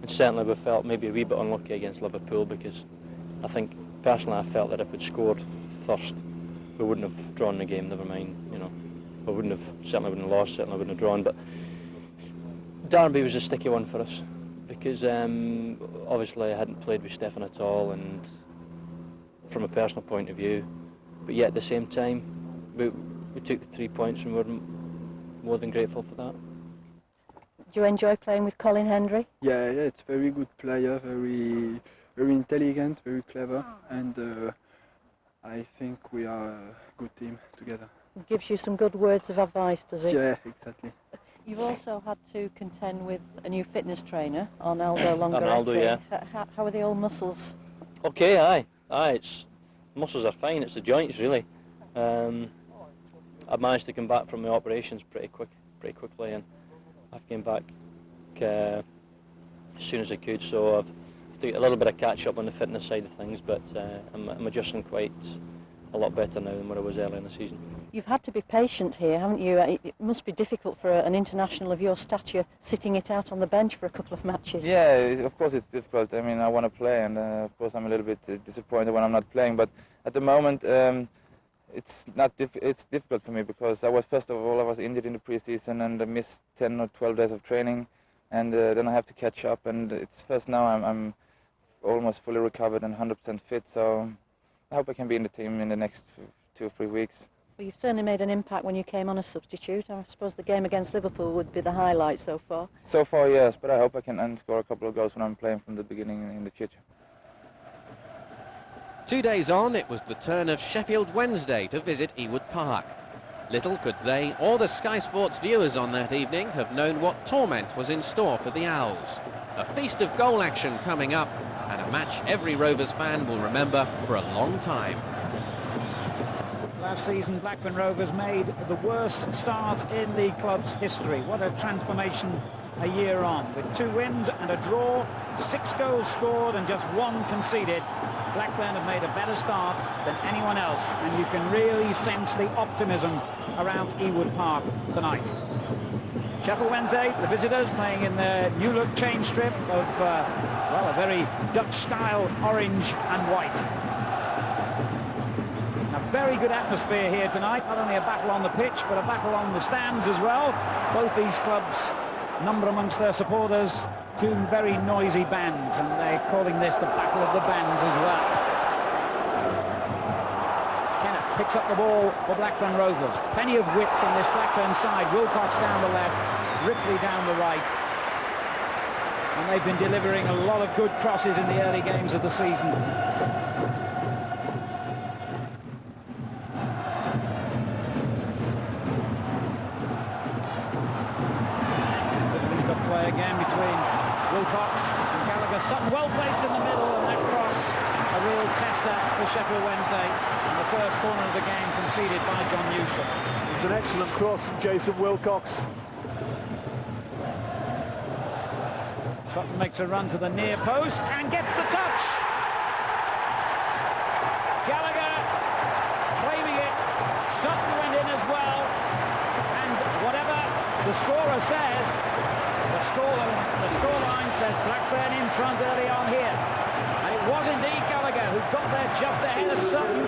certainly we felt maybe a wee bit unlucky against Liverpool, because I think, personally, I felt that if we'd scored first, we wouldn't have drawn the game, never mind, you know. We certainly wouldn't have lost, certainly wouldn't have drawn. But Derby was a sticky one for us, because obviously I hadn't played with Stefan at all, and from a personal point of view, but yet at the same time, we took the 3 points and we're more than grateful for that. Do you enjoy playing with Colin Hendry? Yeah, it's very good player, very intelligent, very clever, and I think we are a good team together. Gives you some good words of advice, does it? Yeah, exactly. You've also had to contend with a new fitness trainer, Arnaldo Longoretti. Arnaldo, yeah. How are the old muscles? Okay, aye, it's muscles are fine. It's the joints really. I've managed to come back from the operations pretty quickly, and I've came back as soon as I could. So I've to get a little bit of catch up on the fitness side of things, but I'm adjusting quite a lot better now than what I was earlier in the season. You've had to be patient here, haven't you? It must be difficult for an international of your stature sitting it out on the bench for a couple of matches. Yeah, of course it's difficult. I mean, I want to play, and of course I'm a little bit disappointed when I'm not playing. But at the moment, it's difficult for me, because I was injured in the pre-season, and I missed 10 or 12 days of training, and then I have to catch up. And it's first now I'm almost fully recovered and 100% fit. So I hope I can be in the team in the next 2 or 3 weeks. Well, you've certainly made an impact when you came on as substitute. I suppose the game against Liverpool would be the highlight so far. So far, yes, but I hope I can score a couple of goals when I'm playing from the beginning in the future. 2 days on, it was the turn of Sheffield Wednesday to visit Ewood Park. Little could they or the Sky Sports viewers on that evening have known what torment was in store for the Owls. A feast of goal action coming up, and a match every Rovers fan will remember for a long time. Last season, Blackburn Rovers made the worst start in the club's history. What a transformation a year on. With 2 wins and a draw, 6 goals scored and just 1 conceded, Blackburn have made a better start than anyone else, and you can really sense the optimism around Ewood Park tonight. Sheffield Wednesday, the visitors, playing in their new look change strip of, well, a very Dutch-style orange and white. A very good atmosphere here tonight, not only a battle on the pitch, but a battle on the stands as well. Both these clubs number amongst their supporters 2 very noisy bands, and they're calling this the Battle of the Bands as well. Kennett picks up the ball for Blackburn Rovers. Plenty of width from this Blackburn side. Wilcox down the left, Ripley down the right. And they've been delivering a lot of good crosses in the early games of the season. Play again between Wilcox and Gallagher. Sutton well placed in the middle, and that cross a real tester for Sheffield Wednesday, and the first corner of the game conceded by John Newsom. It was an excellent cross from Jason Wilcox. Sutton makes a run to the near post and gets the touch. Gallagher claiming it. Sutton went in as well, and whatever the scorer says, the scoreline says Blackburn in front early on here. And it was indeed Gallagher who got there just ahead of Sutton.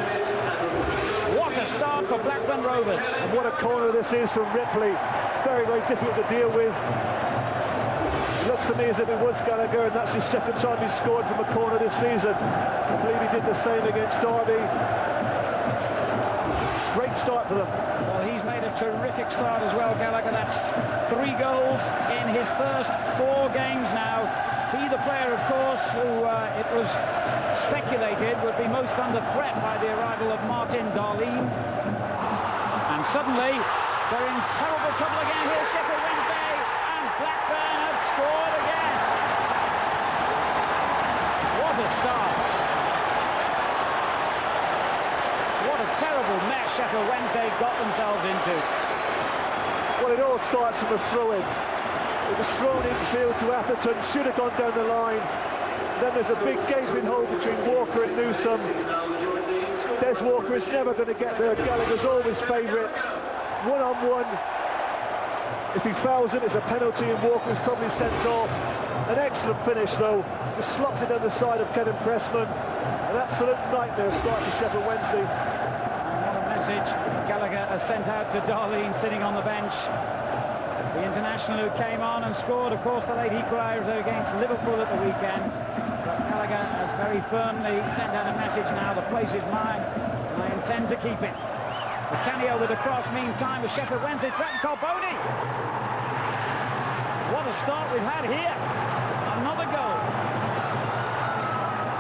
What a start for Blackburn Rovers. And what a corner this is from Ripley. Very, very difficult to deal with. It looks to me as if it was Gallagher, and that's his 2nd time he's scored from a corner this season. I believe he did the same against Derby. Great start for them. Well, he's made a terrific start as well, Gallagher. That's 3 goals in his first 4 games now. He, the player, of course, who it was speculated would be most under threat by the arrival of MARTIN DAHLIN. And suddenly, they're in terrible trouble again. Here's Sheffield Wednesday, and Blackburn have scored again. What a start. What a terrible dreadful mess Sheffield Wednesday got themselves into. Well, it all starts from a throw-in. It was thrown infield to Atherton, should have gone down the line. Then there's a big gaping hole between Walker and Newsom. Des Walker is never going to get there. Gallagher's always favourite. One-on-one. If he fouls it, it's a penalty and Walker is probably sent off. An excellent finish though. Just slots it down the side of Kevin Pressman. An absolute nightmare start for Sheffield Wednesday. And what a message Gallagher has sent out to Dahlin sitting on the bench. The international who came on and scored, of course, the late equaliser against Liverpool at the weekend. But Gallagher has very firmly sent out a message now, the place is mine, and I intend to keep it. The Canio with a cross, meantime, as Sheffield Wednesday threatened Carboni. What a start we've had here. Another goal.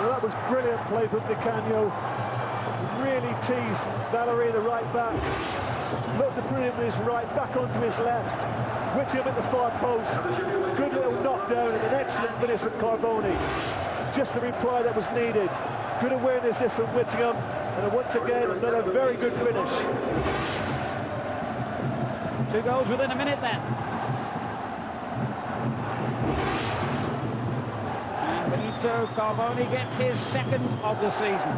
Well, that was brilliant play from Di Canio. Really teased Valery, the right back. Looked to put him his right, back onto his left. Whittingham at the far post. Good little knockdown and an excellent finish from Carboni. Just the reply that was needed. Good awareness this from Whittingham. And once again, another very good finish. 2 goals within a minute then. And Benito Carboni gets his second of the season.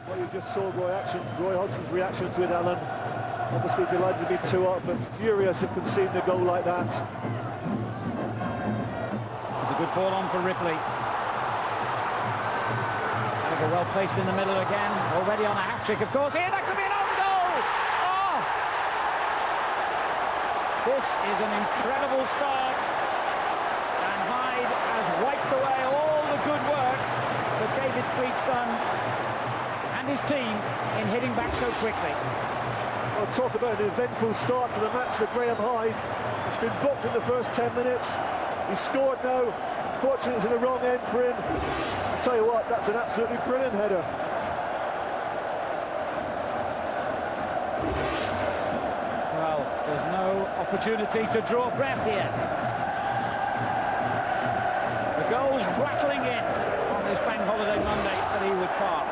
Well, you just saw Roy Hodgson's reaction to it, Alan. Obviously delighted to be 2 up, but furious at conceding a goal like that. There's a good ball on for Ripley. Gallagher well placed in the middle again, already on a hat-trick, of course. Here, that could be an own goal! Oh! This is an incredible start, and Hyde has wiped away all the good work that David Fleet's done and his team in hitting back so quickly. I'll talk about an eventful start to the match for Graham Hyde. It's been booked in the first 10 minutes. He's scored now. Unfortunately, it's in the wrong end for him. I'll tell you what, that's an absolutely brilliant header. Well, there's no opportunity to draw breath here. The goals rattling in on this bank holiday Monday at Ewood Park.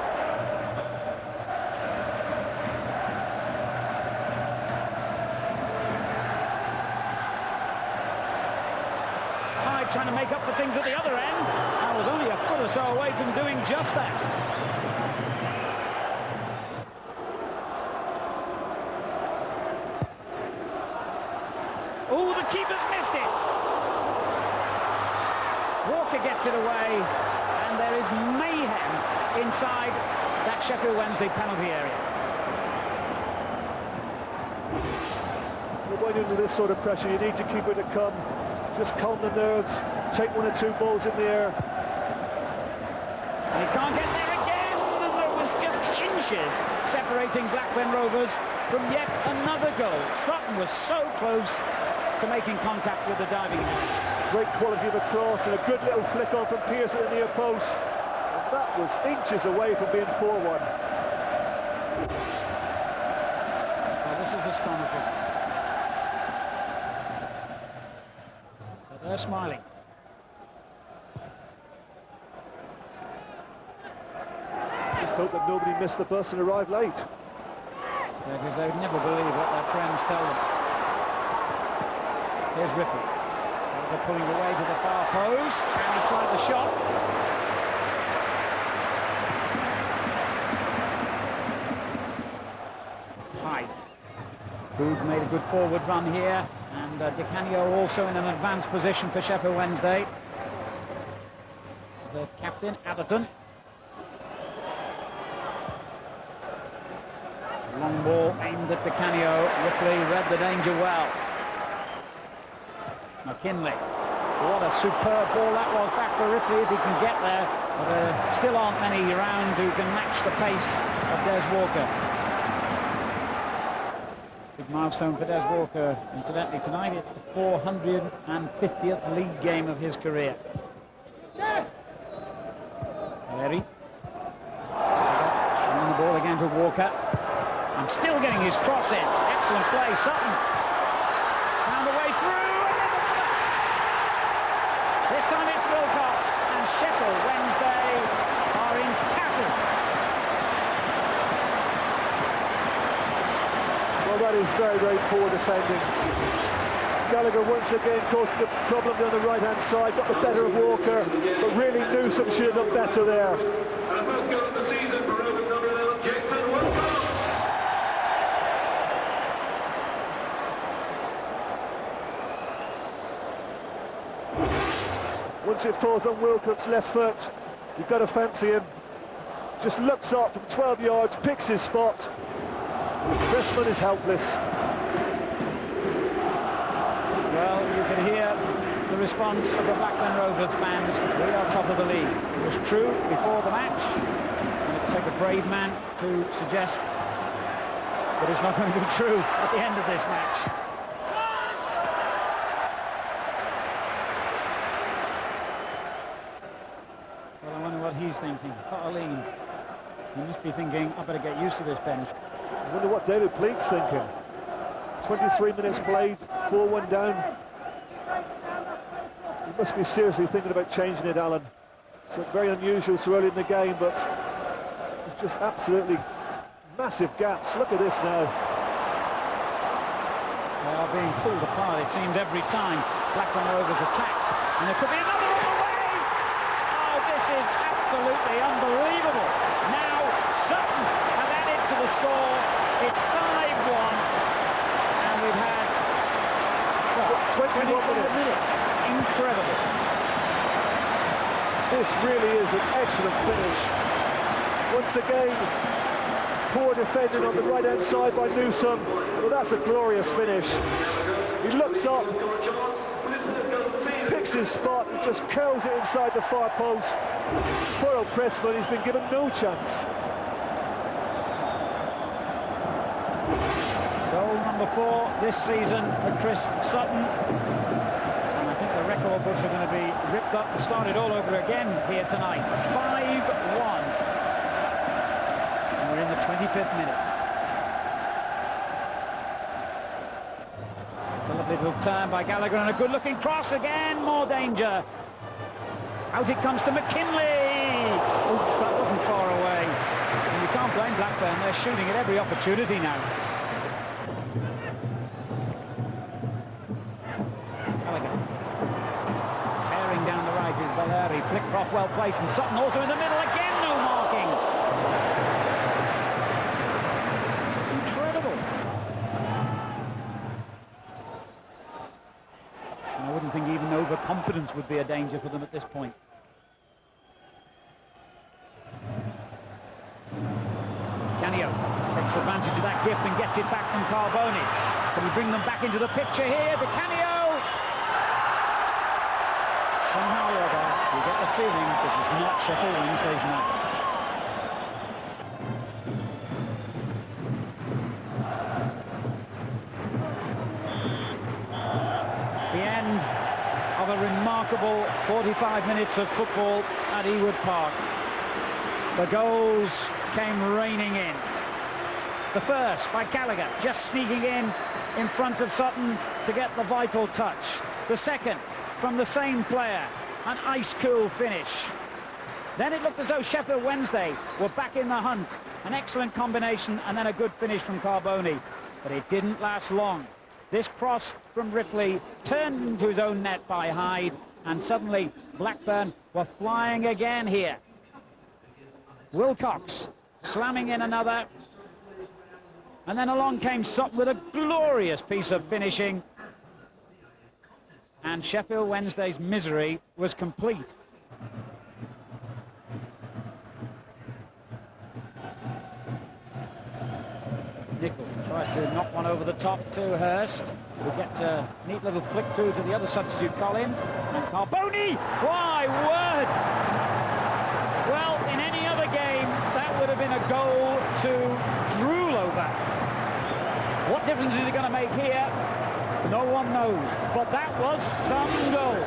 Trying to make up for things at the other end. I was only a foot or so away from doing just that. Oh, the keeper's missed it. Walker gets it away, and there is mayhem inside that Sheffield Wednesday penalty area. When you're under this sort of pressure, you need your keeper to come. Just calm the nerves, take 1 or 2 balls in the air. And he can't get there again, and there was just inches separating Blackburn Rovers from yet another goal. Sutton was so close to making contact with the diving man. Great quality of a cross and a good little flick on from Pearson at the near post. And that was inches away from being 4-1. Well, this is astonishing. They're smiling. Just hope that nobody missed the bus and arrived late. Yeah, because they would never believe what their friends tell them. Here's Ripley. They're pulling away to the far post, and he tried the shot. Hyde. Booth made a good forward run here. And Di Canio also in an advanced position for Sheffield Wednesday. This is the captain, Atherton. Long ball aimed at Di Canio. Ripley read the danger well. McKinley. What a superb ball that was back for Ripley if he can get there. But there still aren't many around who can match the pace of Des Walker. Big milestone for Des Walker. Incidentally, tonight it's the 450th league game of his career. Valeri. Showing the ball again to Walker. And still getting his cross in. Excellent play. Sutton. Found a way through. This time it's Wilcox. And Sheffield Wednesday are in tatters. that is very, very poor defending. Gallagher once again caused the problem on the right-hand side, got the better of Walker, but really Newsom should have done better there. And a first goal of the season for Rovers number 11, Jackson Wilcox. Once it falls on Wilcox's left foot, you've got to fancy him. Just looks up from 12 yards, picks his spot. Pressman is helpless. Well, you can hear the response of the Blackburn Rovers fans. We are top of the league. It was true before the match. And it would take a brave man to suggest that it's not going to be true at the end of this match. Well, I wonder what he's thinking. Colin, he must be thinking, I better get used to this bench. I wonder what David Pleat's thinking. 23 minutes played, 4-1 down. He must be seriously thinking about changing it, Alan. So very unusual so early in the game, but it's just absolutely massive gaps. Look at this now. They are being pulled apart, it seems, every time Blackburn Rovers attack. And there could be another on the way! Oh, this is absolutely unbelievable. Now Sutton has added to the score. It's 5-1. And we've had 21 minutes. Incredible. This really is an excellent finish. Once again, poor defending on the right-hand side by Newsom. Well, that's a glorious finish. He looks up, picks his spot, and just curls it inside the far post. Poor old Pressman, he's been given no chance. Goal number 4 this season for Chris Sutton. And I think the record books are going to be ripped up and started all over again here tonight. 5-1. And we're in the 25th minute. It's a lovely little turn by Gallagher and a good-looking cross again. More danger. Out it comes to McKinley. Oof, that wasn't far away. And you can't blame Blackburn. They're shooting at every opportunity now. Valeri, Flickcroft well placed, and Sutton also in the middle again, no marking. Incredible. And I wouldn't think even overconfidence would be a danger for them at this point. Canio takes advantage of that gift and gets it back from Carboni. Can he bring them back into the picture here? The Canio! Somehow or other, you get the feeling this is not Sheffield Wednesday's night. The end of a remarkable 45 minutes of football at Ewood Park. The goals came raining in. The first by Gallagher, just sneaking in front of Sutton to get the vital touch. The second from the same player, an ice-cool finish. Then it looked as though Sheffield Wednesday were back in the hunt. An excellent combination and then a good finish from Carboni. But it didn't last long. This cross from Ripley turned into his own net by Hyde, and suddenly Blackburn were flying again here. Wilcox slamming in another. And then along came Sutton with a glorious piece of finishing. And Sheffield Wednesday's misery was complete. Nicol tries to knock one over the top to Hurst, who gets a neat little flick through to the other substitute, Collins. And Carboni! My word! Well, in any other game, that would have been a goal to drool over. What difference is it going to make here? No one knows, but that was some goal.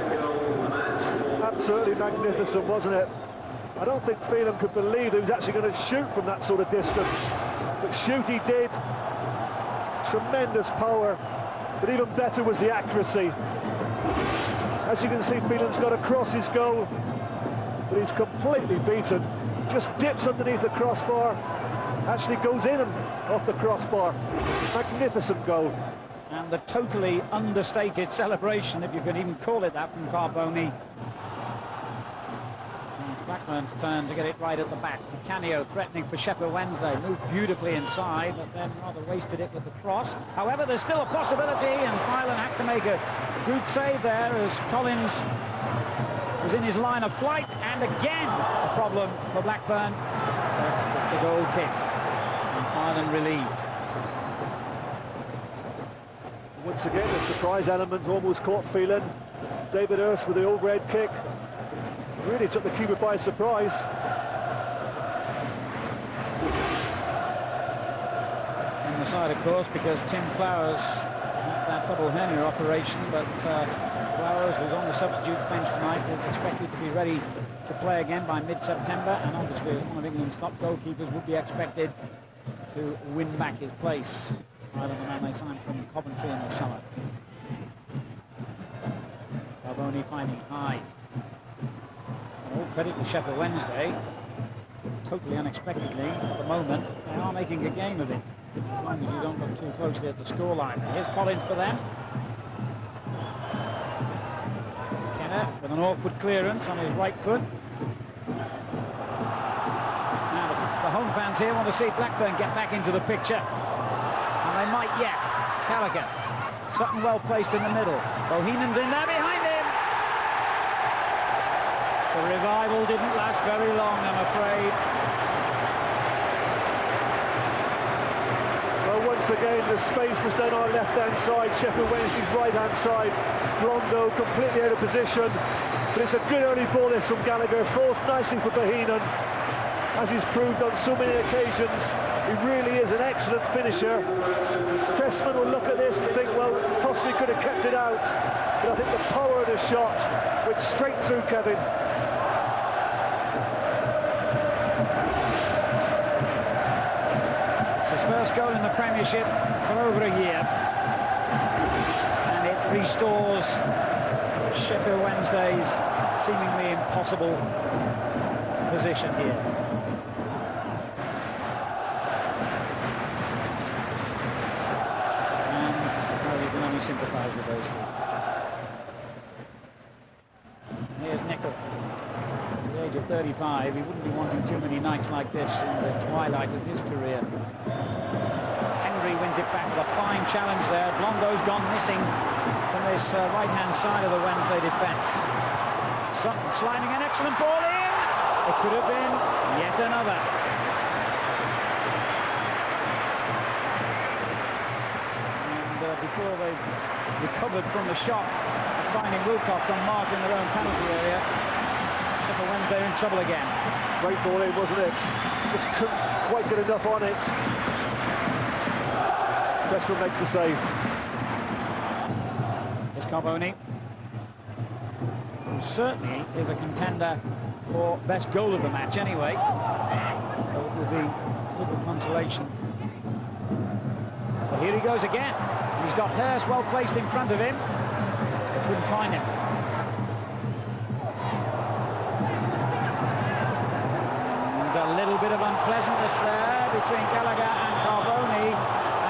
Absolutely magnificent, wasn't it? I don't think Phelan could believe he was actually going to shoot from that sort of distance. But shoot he did. Tremendous power, but even better was the accuracy. As you can see, Phelan's got across his goal, but he's completely beaten. Just dips underneath the crossbar, actually goes in and off the crossbar. Magnificent goal. And the totally understated celebration, if you can even call it that, from Carboni. And it's Blackburn's turn to get it right at the back. Di Canio threatening for Sheffield Wednesday. Moved beautifully inside, but then rather wasted it with the cross. However, there's still a possibility, and FILAN had to make a good save there as Collins was in his line of flight, and again a problem for Blackburn. But it's a goal kick, and FILAN relieved. Once again, the surprise element almost caught FILAN. David Erse with the overhead kick really took the keeper by surprise. In the side, of course, because Tim Flowers had that double hernia operation, but Flowers, who's on the substitutes bench tonight, is expected to be ready to play again by mid-September, and obviously as one of England's top goalkeepers would be expected to win back his place, rather than the man they signed from Coventry in the summer. Carboni finding high. And all credit to Sheffield Wednesday. Totally unexpectedly, at the moment, they are making a game of it, as long as you don't look too closely at the scoreline. Here's Collins for them. Kenner with an awkward clearance on his right foot. Now the home fans here want to see Blackburn get back into the picture. And they might yet. Gallagher. Sutton well placed in the middle. Bohemond's in there behind him. The revival didn't last very long, I'm afraid. Well, once again, the space was down our left-hand side, Sheffield Wednesday's right-hand side. Blondo completely out of position, but it's a good early ball this from Gallagher, forced nicely for Bohinen. As he's proved on so many occasions, he really is an excellent finisher. Pressman will look at this and think, well, possibly could have kept it out, but I think the power of the shot went straight through Kevin. First goal in the Premiership for over a year, and it restores Sheffield Wednesday's seemingly impossible position here. And well, you can only sympathise with those two. Here's Nickel. At the age of 35, he wouldn't be wanting too many nights like this in the twilight of his career. Wins it back with a fine challenge there. Blondo's gone missing from this right-hand side of the Wednesday defence. Sutton sliding an excellent ball in. It could have been yet another. And before they recovered from the shot, finding Wilcox on mark in their own penalty area, Sheffield Wednesday in trouble again. Great ball in, wasn't it? Just couldn't quite get enough on it. Pressman makes the save. It's Carboni, who certainly is a contender for best goal of the match anyway. So it will be little consolation. But here he goes again. He's got Hurst well placed in front of him. They couldn't find him. And a little bit of unpleasantness there between Gallagher and Carboni.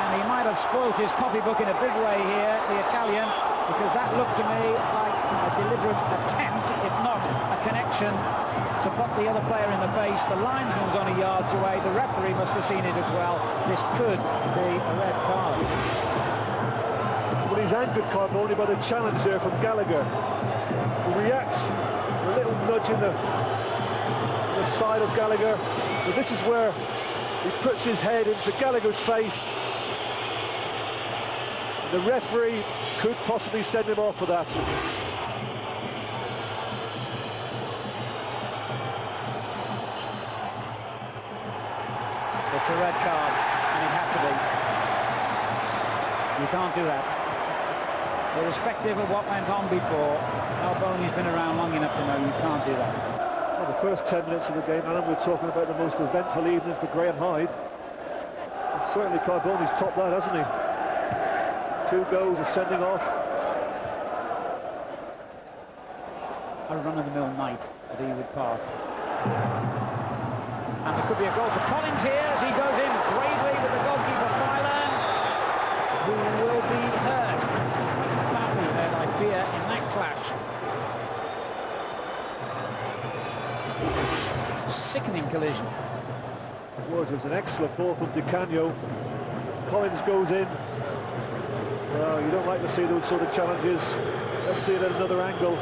He might have spoilt his copybook in a big way here, the Italian, because that looked to me like a deliberate attempt, if not a connection, to put the other player in the face. The linesman was only yards away. The referee must have seen it as well. This could be a red card. Well, he's angered Carboni by the challenge there from Gallagher. He reacts with a little nudge in the side of Gallagher. But this is where he puts his head into Gallagher's face. The referee could possibly send him off for that. It's a red card, and it had to be. You can't do that. Irrespective of what went on before, Alboni's been around long enough to know you can't do that. Well, the first 10 minutes of the game, Alan, we're talking about the most eventful evening for Graham Hyde. And certainly Carboni's topped that, hasn't he? 2 goals, a sending off. A run-of-the-mill night at Ewood Park. And there could be a goal for Collins here as he goes in bravely with the goalkeeper FILAN, who will be hurt badly then, I fear, in that clash. Sickening collision. It was an excellent ball from Di Canio. Collins goes in. Well, you don't like to see those sort of challenges. Let's see it at another angle.